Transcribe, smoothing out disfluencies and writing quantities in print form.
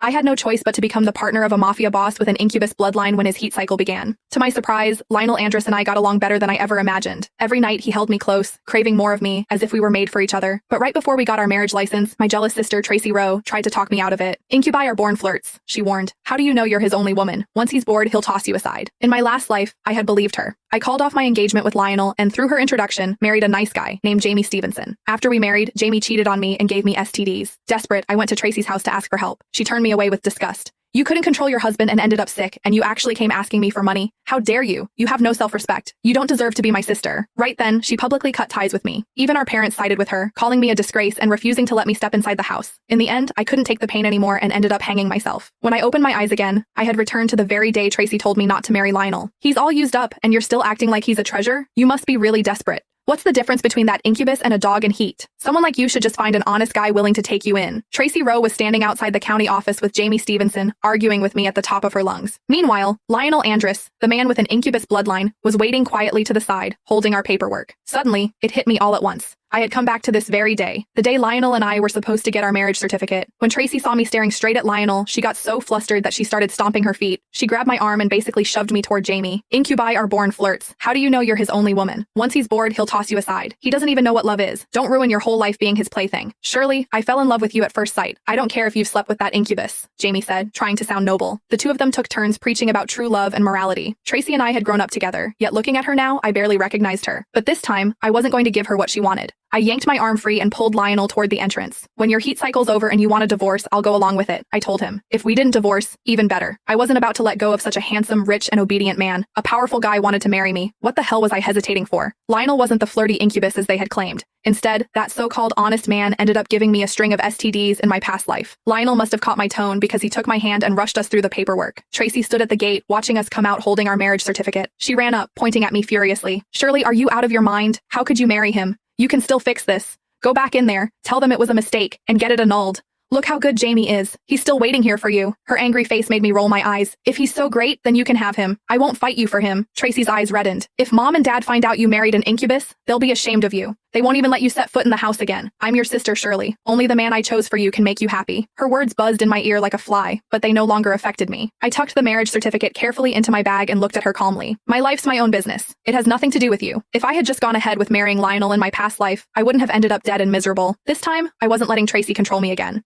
I had no choice but to become the partner of a mafia boss with an incubus bloodline when his heat cycle began. To my surprise, Lionel Andrus and I got along better than I ever imagined. Every night he held me close, craving more of me, as if we were made for each other. But right before we got our marriage license, my jealous sister Tracy Rowe tried to talk me out of it. Incubi are born flirts, she warned. How do you know you're his only woman? Once he's bored, he'll toss you aside. In my last life, I had believed her. I called off my engagement with Lionel and through her introduction, married a nice guy named Jamie Stevenson. After we married, Jamie cheated on me and gave me STDs. Desperate, I went to Tracy's house to ask for help. She turned me away with disgust. You couldn't control your husband and ended up sick, and you actually came asking me for money? How dare you? You have no self-respect. You don't deserve to be my sister. Right then, she publicly cut ties with me. Even our parents sided with her, calling me a disgrace and refusing to let me step inside the house. In the end, I couldn't take the pain anymore and ended up hanging myself. When I opened my eyes again, I had returned to the very day Tracy told me not to marry Lionel. He's all used up, and you're still acting like he's a treasure? You must be really desperate. What's the difference between that incubus and a dog in heat? Someone like you should just find an honest guy willing to take you in. Tracy Rowe was standing outside the county office with Jamie Stevenson, arguing with me at the top of her lungs. Meanwhile, Lionel Andrus, the man with an incubus bloodline, was waiting quietly to the side, holding our paperwork. Suddenly, it hit me all at once. I had come back to this very day, the day Lionel and I were supposed to get our marriage certificate. When Tracy saw me staring straight at Lionel, she got so flustered that she started stomping her feet. She grabbed my arm and basically shoved me toward Jamie. Incubi are born flirts. How do you know you're his only woman? Once he's bored, he'll toss you aside. He doesn't even know what love is. Don't ruin your whole life being his plaything. Surely, I fell in love with you at first sight. I don't care if you've slept with that incubus, Jamie said, trying to sound noble. The two of them took turns preaching about true love and morality. Tracy and I had grown up together, yet looking at her now, I barely recognized her. But this time, I wasn't going to give her what she wanted. I yanked my arm free and pulled Lionel toward the entrance. When your heat cycle's over and you want a divorce, I'll go along with it, I told him. If we didn't divorce, even better. I wasn't about to let go of such a handsome, rich, and obedient man. A powerful guy wanted to marry me. What the hell was I hesitating for? Lionel wasn't the flirty incubus as they had claimed. Instead, that so-called honest man ended up giving me a string of STDs in my past life. Lionel must have caught my tone because he took my hand and rushed us through the paperwork. Tracy stood at the gate, watching us come out holding our marriage certificate. She ran up, pointing at me furiously. Shirley, are you out of your mind? How could you marry him? You can still fix this. Go back in there, tell them it was a mistake, and get it annulled. Look how good Jamie is. He's still waiting here for you. Her angry face made me roll my eyes. If he's so great, then you can have him. I won't fight you for him. Tracy's eyes reddened. If Mom and Dad find out you married an incubus, they'll be ashamed of you. They won't even let you set foot in the house again. I'm your sister, Shirley. Only the man I chose for you can make you happy. Her words buzzed in my ear like a fly, but they no longer affected me. I tucked the marriage certificate carefully into my bag and looked at her calmly. My life's my own business. It has nothing to do with you. If I had just gone ahead with marrying Lionel in my past life, I wouldn't have ended up dead and miserable. This time, I wasn't letting Tracy control me again.